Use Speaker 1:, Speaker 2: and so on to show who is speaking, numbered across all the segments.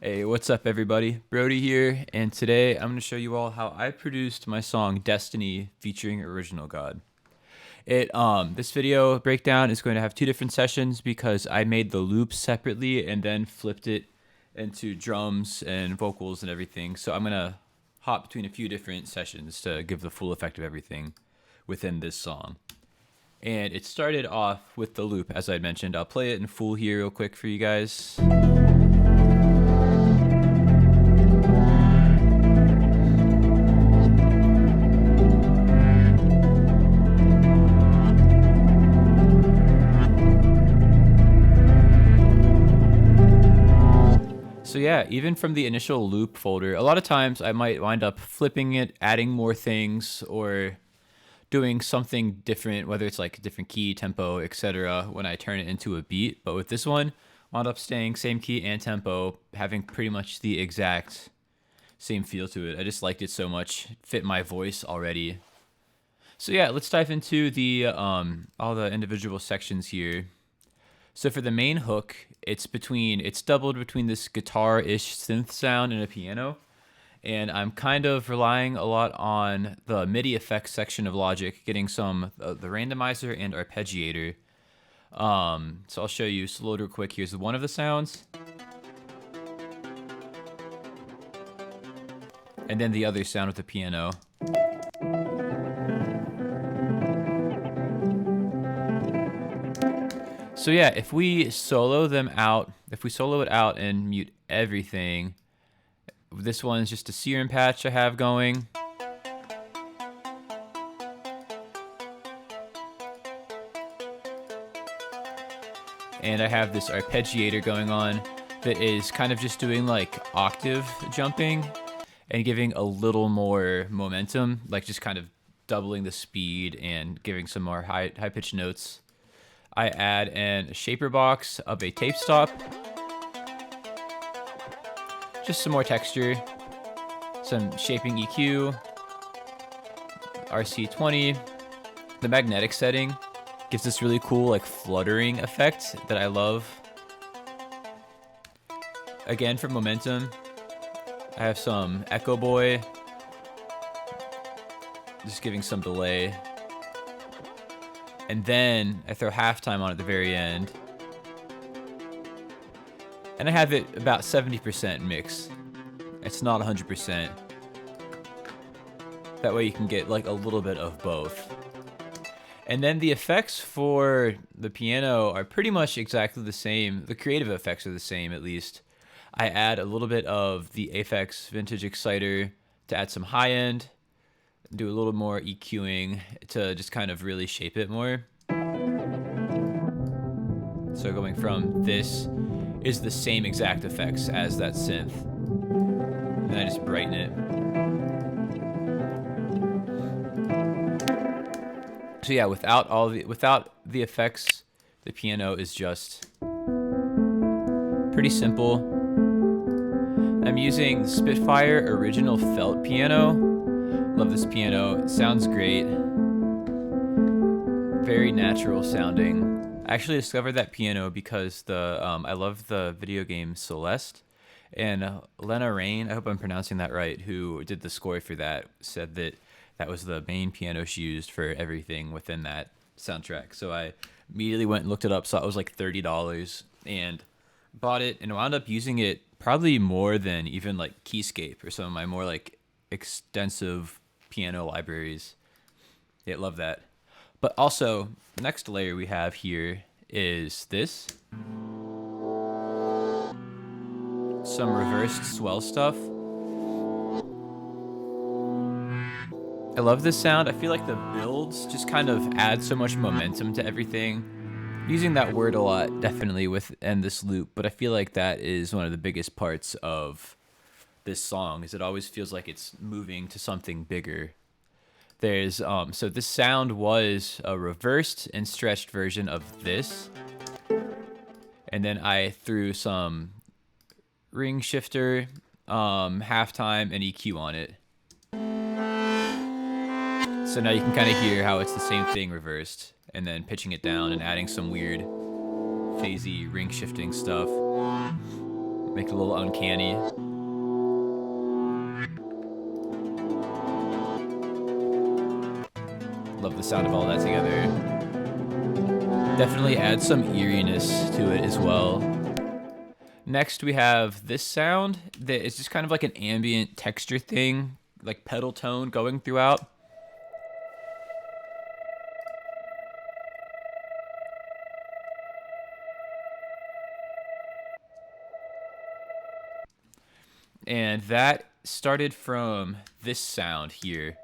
Speaker 1: Hey, what's up everybody? Brody here, and today I'm going to show you all how I produced my song Destiny featuring Original God. This video breakdown is going to have two different sessions because I made the loops separately and then flipped it into drums and vocals and everything. So I'm going to hop between a few different sessions to give the full effect of everything within this song. And it started off with the loop, as I mentioned. I'll play it in full here real quick for you guys. So yeah, even from the initial loop folder, a lot of times I might wind up flipping it, adding more things, or doing something different, whether it's like a different key, tempo, etc. when I turn it into a beat. But with this one, wound up staying same key and tempo, having pretty much the exact same feel to it. I just liked it so much, fit my voice already. So yeah, let's dive into the all the individual sections here. So for the main hook, it's doubled between this guitar-ish synth sound and a piano. And I'm kind of relying a lot on the MIDI effects section of Logic, getting some the randomizer and arpeggiator. So I'll show you slow real quick. Here's one of the sounds. And then the other sound with the piano. So yeah, if we solo it out and mute everything, this one's just a serum patch I have going. And I have this arpeggiator going on that is kind of just doing like octave jumping and giving a little more momentum, like just kind of doubling the speed and giving some more high-pitched notes. I add a shaper box of a tape stop. Just some more texture. Some shaping EQ. RC20. The magnetic setting gives this really cool like fluttering effect that I love. Again, for momentum, I have some Echo Boy. Just giving some delay. And then I throw halftime on at the very end. And I have it about 70% mix. It's not 100%. That way you can get like a little bit of both. And then the effects for the piano are pretty much exactly the same. The creative effects are the same, at least. I add a little bit of the Aphex Vintage Exciter to add some high end. Do a little more EQing to just kind of really shape it more. So going from this is the same exact effects as that synth. And I just brighten it. So yeah, without the effects, the piano is just pretty simple. I'm using the Spitfire original felt piano. Love this piano. It sounds great. Very natural sounding. I actually discovered that piano because I love the video game Celeste, and Lena Raine, I hope I'm pronouncing that right, who did the score for that, said that that was the main piano she used for everything within that soundtrack. So I immediately went and looked it up, saw it was like $30, and bought it, and wound up using it probably more than even like Keyscape or some of my more like extensive piano libraries. Yeah, love that. But also, next layer we have here is this. Some reversed swell stuff. I love this sound. I feel like the builds just kind of add so much momentum to everything. I'm using that word a lot, definitely, within this loop, but I feel like that is one of the biggest parts of this song, is it always feels like it's moving to something bigger. There's so this sound was a reversed and stretched version of this, and then I threw some ring shifter, halftime, and EQ on it. So now you can kind of hear how it's the same thing reversed, and then pitching it down and adding some weird phasey ring shifting stuff. Make it a little uncanny. Love the sound of all that together. Definitely add some eeriness to it as well. Next, we have this sound that is just kind of like an ambient texture thing, like pedal tone going throughout. And that started from this sound here.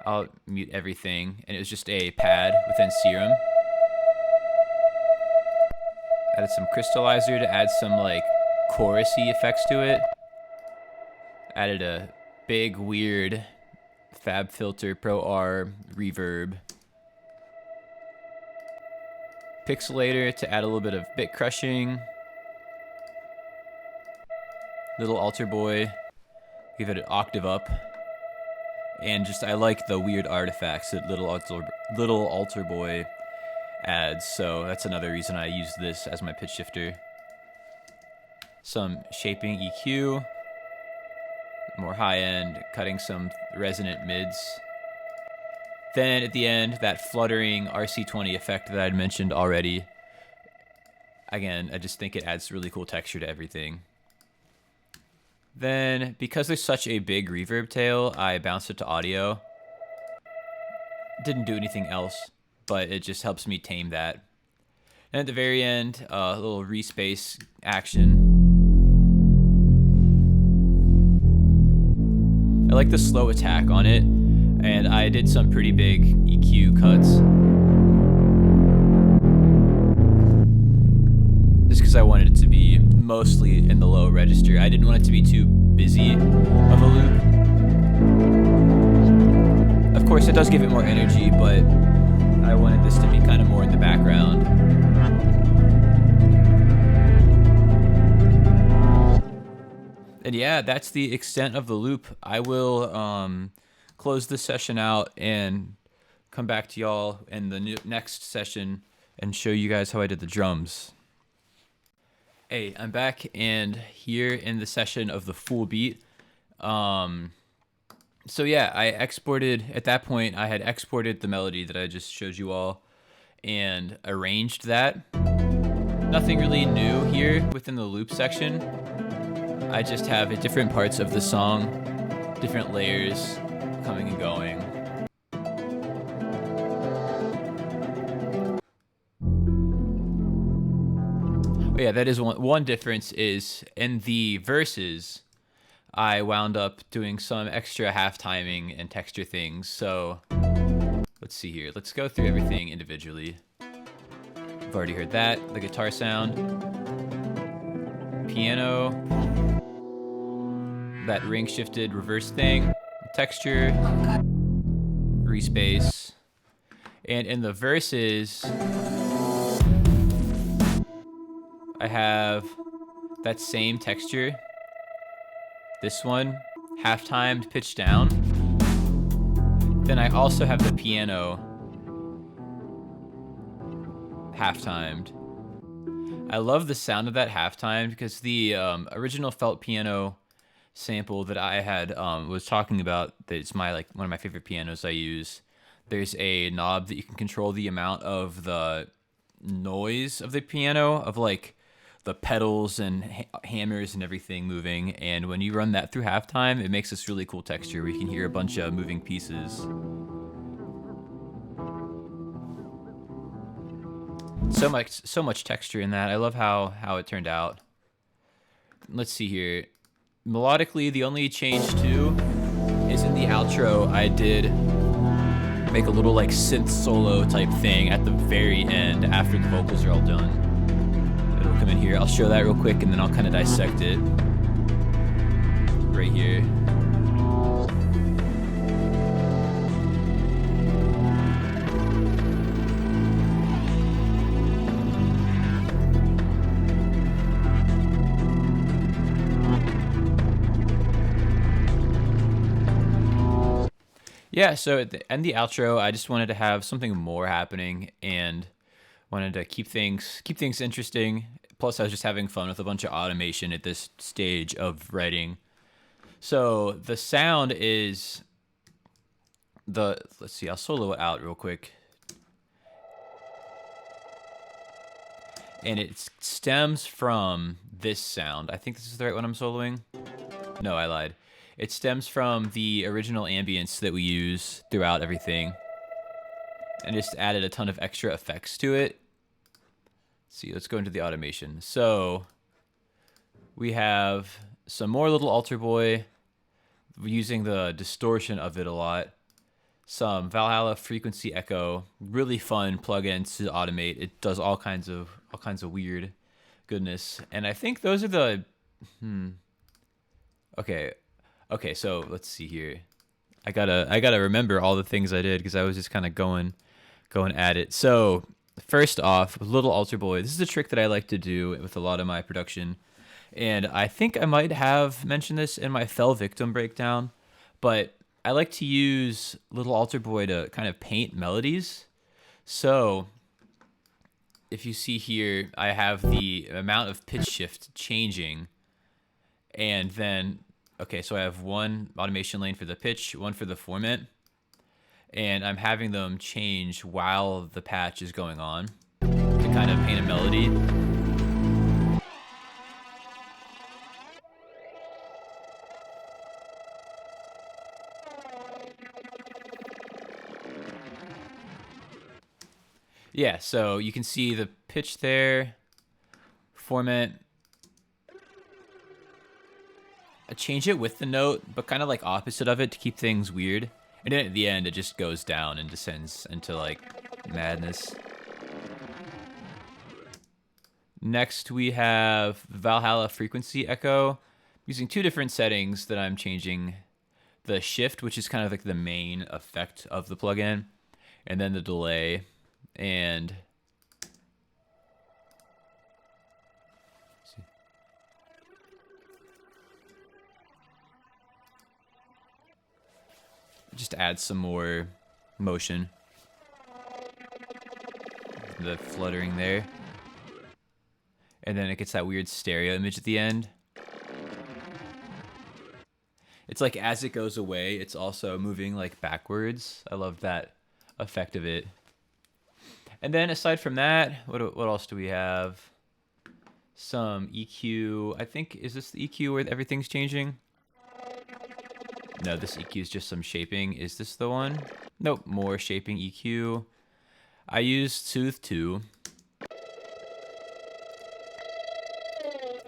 Speaker 1: I'll mute everything, and it was just a pad within Serum. Added some crystallizer to add some like chorusy effects to it. Added a big weird FabFilter Pro R reverb. Pixelator to add a little bit of bit crushing. Little altar boy, give it an octave up. And just I like the weird artifacts that little altar boy adds, so that's another reason I use this as my pitch shifter. Some shaping EQ, more high end, cutting some resonant mids. Then at the end, that fluttering RC20 effect that I'd mentioned already. Again, I just think it adds really cool texture to everything. Then, because there's such a big reverb tail, I bounced it to audio. Didn't do anything else, but it just helps me tame that. And at the very end, a little respace action. I like the slow attack on it, and I did some pretty big EQ cuts. Just because I wanted it to be mostly in the low register. I didn't want it to be too busy of a loop. Of course, it does give it more energy, but I wanted this to be kind of more in the background. And yeah, that's the extent of the loop. I will close this session out and come back to y'all in the next session and show you guys how I did the drums. Hey, I'm back, and here in the session of the full beat. So yeah, I exported, at that point, I had exported the melody that I just showed you all and arranged that. Nothing really new here within the loop section. I just have different parts of the song, different layers coming and going. But yeah, that is one difference is in the verses, I wound up doing some extra half timing and texture things. So let's see here. Let's go through everything individually. I've already heard that, the guitar sound, piano, that ring shifted reverse thing, texture, respace, and in the verses, I have that same texture. This one, half-timed, pitched down. Then I also have the piano half-timed. I love the sound of that half-timed because the original felt piano sample that I had was talking about, that's one of my favorite pianos I use. There's a knob that you can control the amount of the noise of the piano, of like the pedals and hammers and everything moving, and when you run that through halftime, it makes this really cool texture where you can hear a bunch of moving pieces. So much texture in that. I love how it turned out. Let's see here. Melodically, the only change too is in the outro. I did make a little like synth solo type thing at the very end after the vocals are all done. It'll come in here. I'll show that real quick, and then I'll kind of dissect it right here. Yeah, so at the end of the outro, I just wanted to have something more happening and wanted to keep things interesting, Plus, I was just having fun with a bunch of automation at this stage of writing. So the sound is let's see, I'll solo it out real quick. And it stems from this sound. I think this is the right one I'm soloing. No, I lied. It stems from the original ambience that we use throughout everything. And just added a ton of extra effects to it. Let's see, let's go into the automation. So we have some more little altar boy, using the distortion of it a lot. Some Valhalla frequency echo, really fun plugins to automate. It does all kinds of weird goodness. And I think those are the Okay, so let's see here. I gotta remember all the things I did because I was just kind of going at it. So first off, little altar boy. This is a trick that I like to do with a lot of my production, and I think I might have mentioned this in my Fell Victim breakdown, but I like to use little altar boy to kind of paint melodies. So if you see here, I have the amount of pitch shift changing, and then okay, so I have one automation lane for the pitch, one for the format, and I'm having them change while the patch is going on to kind of paint a melody. Yeah, so you can see the pitch there, format. I change it with the note, but kind of like opposite of it to keep things weird. And then at the end, it just goes down and descends into like madness. Next, we have Valhalla frequency echo. Using two different settings that I'm changing. The shift, which is kind of like the main effect of the plugin, and then the delay. And just add some more motion. The fluttering there. And then it gets that weird stereo image at the end. It's like as it goes away, it's also moving like backwards. I love that effect of it. And then aside from that, what else do we have? Some EQ. I think, is this the EQ where everything's changing? No, this EQ is just some shaping. Is this the one? Nope, more shaping EQ. I used Soothe 2.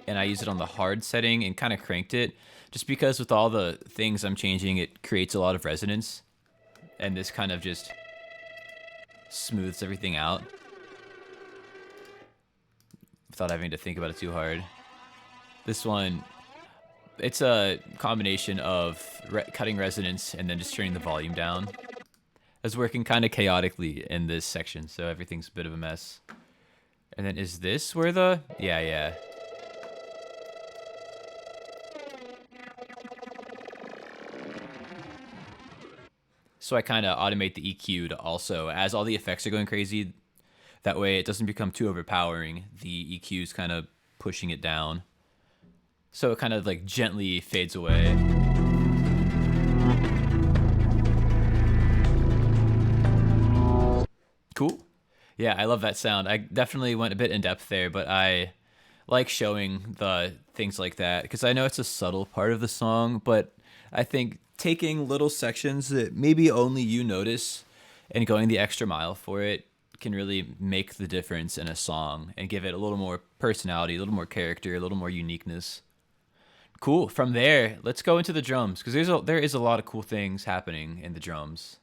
Speaker 1: And I used it on the hard setting and kind of cranked it. Just because with all the things I'm changing, it creates a lot of resonance. And this kind of just smooths everything out without having to think about it too hard. This one, it's a combination of cutting resonance and then just turning the volume down. I was working kind of chaotically in this section, so everything's a bit of a mess. And then is this where the... Yeah. So I kind of automate the EQ to also, as all the effects are going crazy, that way it doesn't become too overpowering. The EQ is kind of pushing it down. So it kind of like gently fades away. Cool. Yeah, I love that sound. I definitely went a bit in depth there, but I like showing the things like that because I know it's a subtle part of the song, but I think taking little sections that maybe only you notice and going the extra mile for it can really make the difference in a song and give it a little more personality, a little more character, a little more uniqueness. Cool. From there, let's go into the drums because there is a lot of cool things happening in the drums.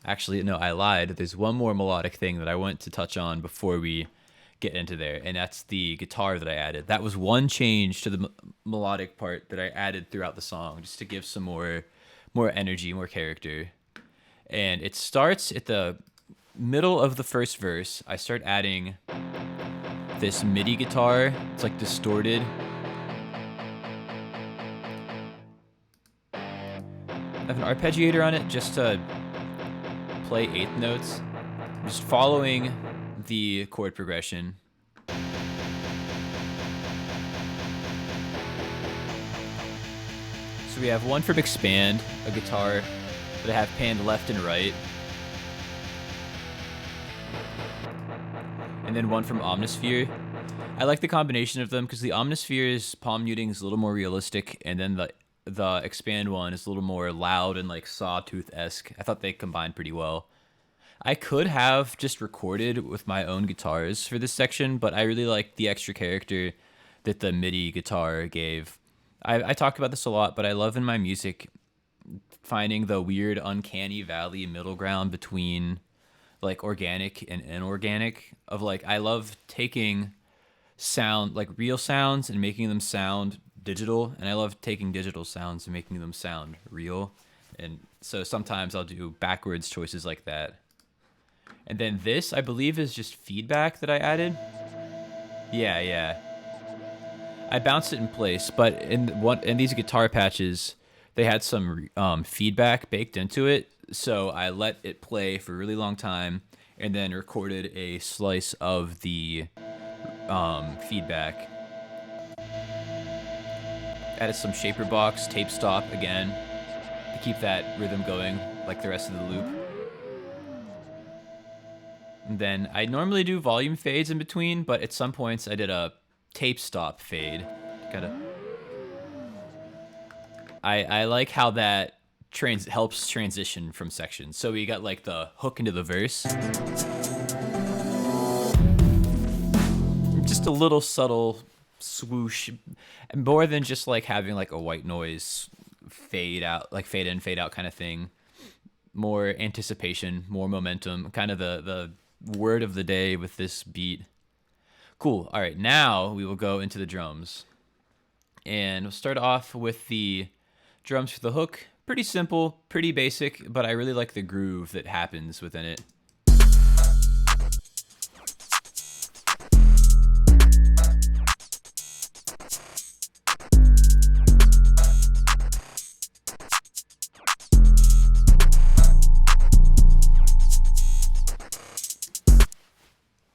Speaker 1: Actually, no, I lied. There's one more melodic thing that I want to touch on before we get into there, and that's the guitar that I added. That was one change to the melodic part that I added throughout the song just to give some more energy, more character. And it starts at the middle of the first verse. I start adding this MIDI guitar. It's like distorted. I have an arpeggiator on it just to play eighth notes. I'm just following the chord progression. So we have one from Expand, a guitar that I have panned left and right. And then one from Omnisphere. I like the combination of them because the Omnisphere's palm muting is a little more realistic, and then the Expand one is a little more loud and like Sawtooth-esque. I thought they combined pretty well. I could have just recorded with my own guitars for this section, but I really like the extra character that the MIDI guitar gave. I talk about this a lot, but I love in my music finding the weird uncanny valley middle ground between like organic and inorganic. Of like, I love taking sound, like real sounds, and making them sound digital, and I love taking digital sounds and making them sound real. And so sometimes I'll do backwards choices like that. And then this, I believe, is just feedback that I added. Yeah. I bounced it in place, but in these guitar patches, they had some feedback baked into it. So I let it play for a really long time and then recorded a slice of the feedback. Added some shaper box, tape stop again to keep that rhythm going like the rest of the loop. And then I normally do volume fades in between, but at some points I did a tape stop fade. I like how that helps transition from sections. So we got like the hook into the verse. Just a little subtle swoosh, more than just like having like a white noise fade out, like fade in, fade out kind of thing. More anticipation, more momentum, kind of the word of the day with this beat. Cool. All right, now we will go into the drums. And we'll start off with the drums for the hook. Pretty simple, pretty basic, but I really like the groove that happens within it.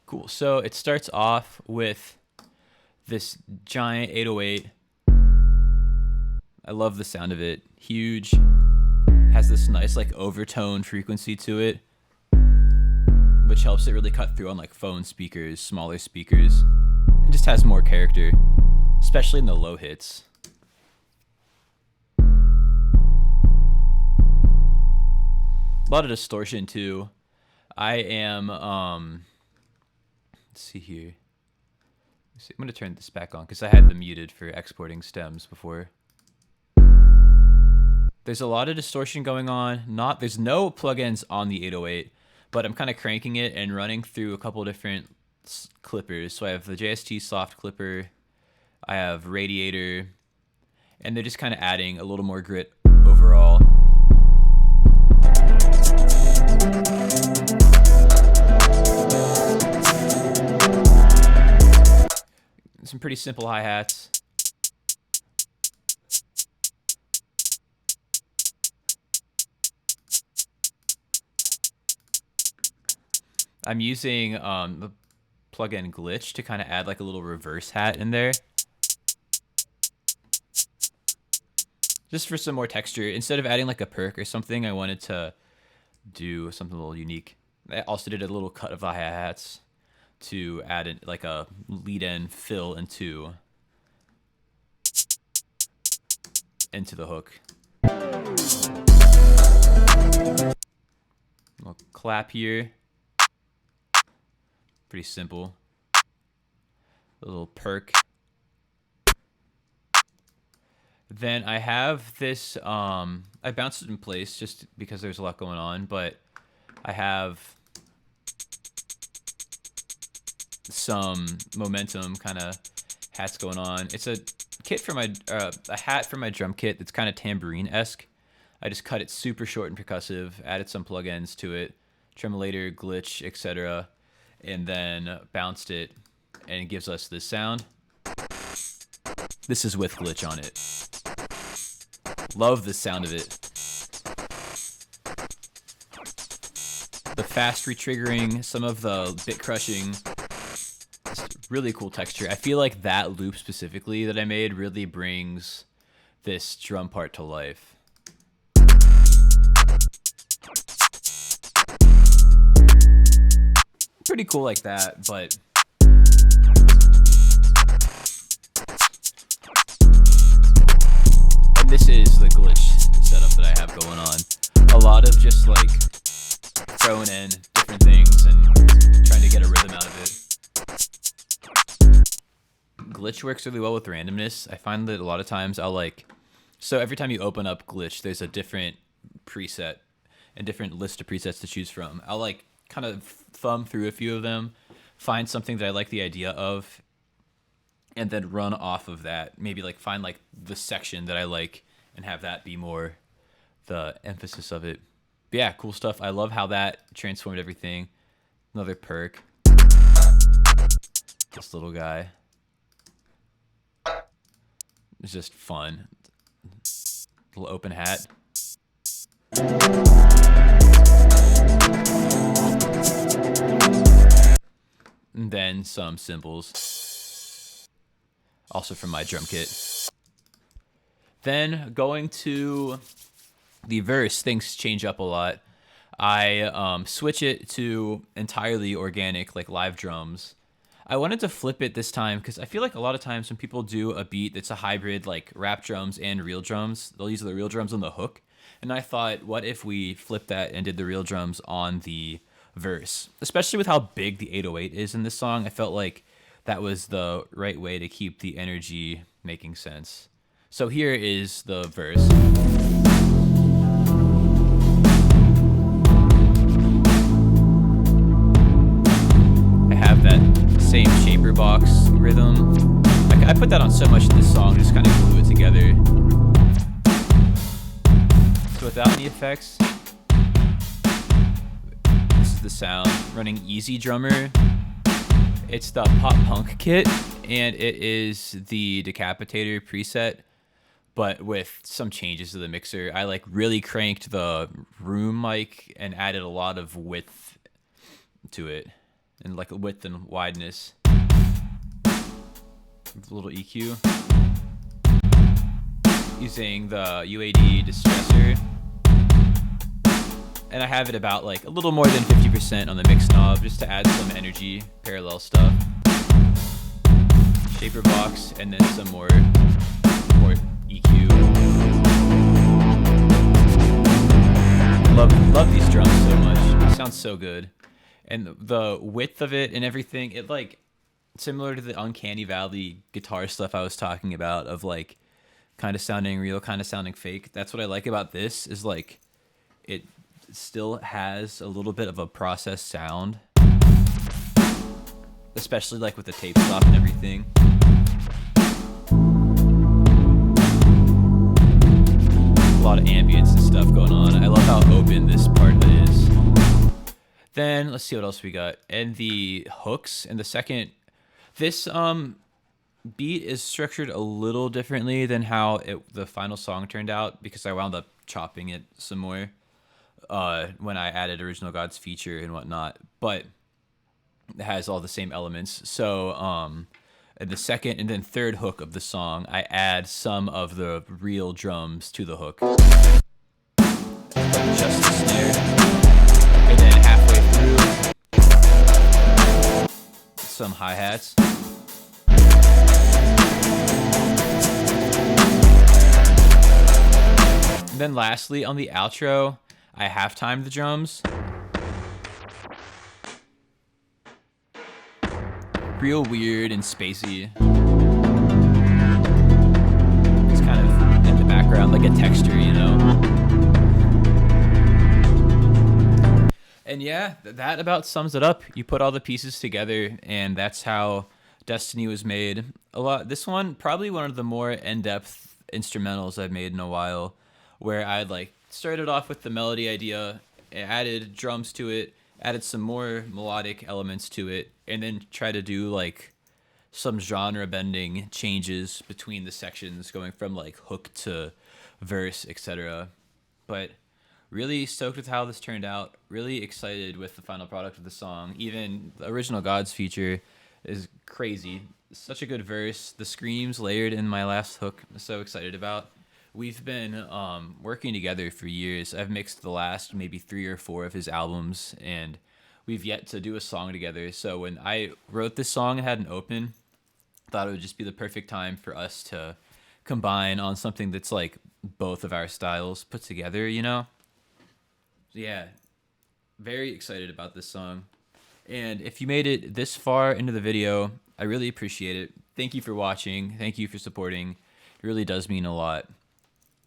Speaker 1: Cool. So it starts off with this giant 808. I love the sound of it. Huge. Has this nice like overtone frequency to it, which helps it really cut through on like phone speakers, smaller speakers. It just has more character, especially in the low hits. A lot of distortion too. I am let's see here. I'm gonna turn this back on because I had them muted for exporting stems before. There's a lot of distortion going on. There's no plugins on the 808, but I'm kind of cranking it and running through a couple different clippers. So I have the JST soft clipper, I have Radiator, and they're just kind of adding a little more grit overall. Some pretty simple hi-hats. I'm using the plugin Glitch to kind of add like a little reverse hat in there. Just for some more texture. Instead of adding like a perk or something, I wanted to do something a little unique. I also did a little cut of the hi-hats to add in like a lead-in fill into the hook. Little clap here. Pretty simple. A little perk. Then I have this, I bounced it in place just because there's a lot going on, but I have some momentum kind of hats going on. It's a kit for my, a hat for my drum kit that's kind of tambourine-esque. I just cut it super short and percussive, added some plugins to it, tremolator, glitch, etc., and then bounced it, and it gives us this sound. This is with glitch on it. Love the sound of it. The fast retriggering, some of the bit crushing, really cool texture. I feel like that loop specifically that I made really brings this drum part to life. Pretty cool like that, but and this is the glitch setup that I have going on. A lot of just like throwing in different things and trying to get a rhythm out of it. Glitch works really well with randomness. I find that a lot of times so every time you open up glitch, there's a different preset and different list of presets to choose from. I'll like kind of thumb through a few of them, find something that I like the idea of, and then run off of that. Maybe like find like the section that I like and have that be more the emphasis of it. But yeah, cool stuff. I love how that transformed everything. Another perk. This little guy. It's just fun. Little open hat. And then some cymbals. Also from my drum kit. Then going to the verse, things change up a lot. I switch it to entirely organic, like live drums. I wanted to flip it this time because I feel like a lot of times when people do a beat that's a hybrid, like rap drums and real drums, they'll use the real drums on the hook. And I thought, what if we flipped that and did the real drums on the verse? Especially with how big the 808 is in this song, I felt like that was the right way to keep the energy making sense. So here is the verse. I have that same shaper box rhythm. I put that on so much in this song, just kind of glue it together. So without any effects, this is the sound. Running Easy Drummer. It's the pop punk kit, and it is the Decapitator preset, but with some changes to the mixer. I like really cranked the room mic and added a lot of width to it, and like width and wideness. A little EQ. Using the UAD distressor. And I have it about like a little more than 50% on the mix knob just to add some energy, parallel stuff. Shaper box, and then some more EQ. Love these drums so much. It sounds so good. And the width of it and everything, it like similar to the Uncanny Valley guitar stuff I was talking about of like kind of sounding real, kind of sounding fake. That's what I like about this is like it still has a little bit of a processed sound, especially like with the tape stop and everything. A lot of ambience and stuff going on. I love how open this part is. Then let's see what else we got. And the hooks in the second, this beat is structured a little differently than how the final song turned out because I wound up chopping it some more when I added Original God's feature and whatnot. But it has all the same elements. So in the second and then third hook of the song, I add some of the real drums to the hook. Just the snare. And then halfway through, some hi-hats. And then lastly, on the outro, I half-timed the drums. Real weird and spacey. It's kind of in the background, like a texture, you know? And yeah, that about sums it up. You put all the pieces together, and that's how Destiny was made. This one, probably one of the more in-depth instrumentals I've made in a while, where I'd like started off with the melody idea, added drums to it, added some more melodic elements to it, and then try to do like some genre bending changes between the sections, going from like hook to verse, etc. But really stoked with how this turned out. Really excited with the final product of the song. Even the Original Gods feature is crazy. Such a good verse. The screams layered in my last hook, I'm so excited about. We've been working together for years. I've mixed the last maybe 3 or 4 of his albums, and we've yet to do a song together. So when I wrote this song and had an open, thought it would just be the perfect time for us to combine on something that's like both of our styles put together, you know? Yeah, very excited about this song. And if you made it this far into the video, I really appreciate it. Thank you for watching. Thank you for supporting. It really does mean a lot.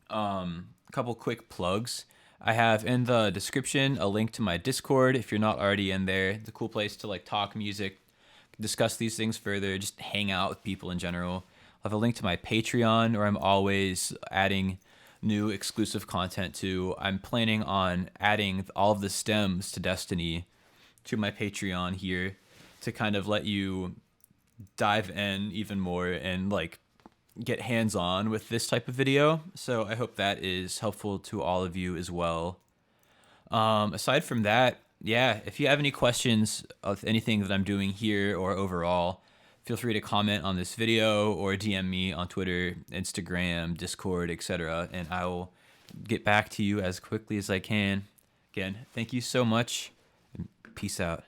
Speaker 1: A couple quick plugs. I have in the description a link to my Discord if you're not already in there. It's a cool place to like talk music, discuss these things further, just hang out with people in general. I have a link to my Patreon where I'm always adding new exclusive content to. I'm planning on adding all of the stems to Destiny to my Patreon here to kind of let you dive in even more and like get hands-on with this type of video. So I hope that is helpful to all of you as well. Aside from that, yeah, if you have any questions of anything that I'm doing here or overall, feel free to comment on this video or DM me on Twitter, Instagram, Discord, etc., and I will get back to you as quickly as I can. Again, thank you so much, and peace out.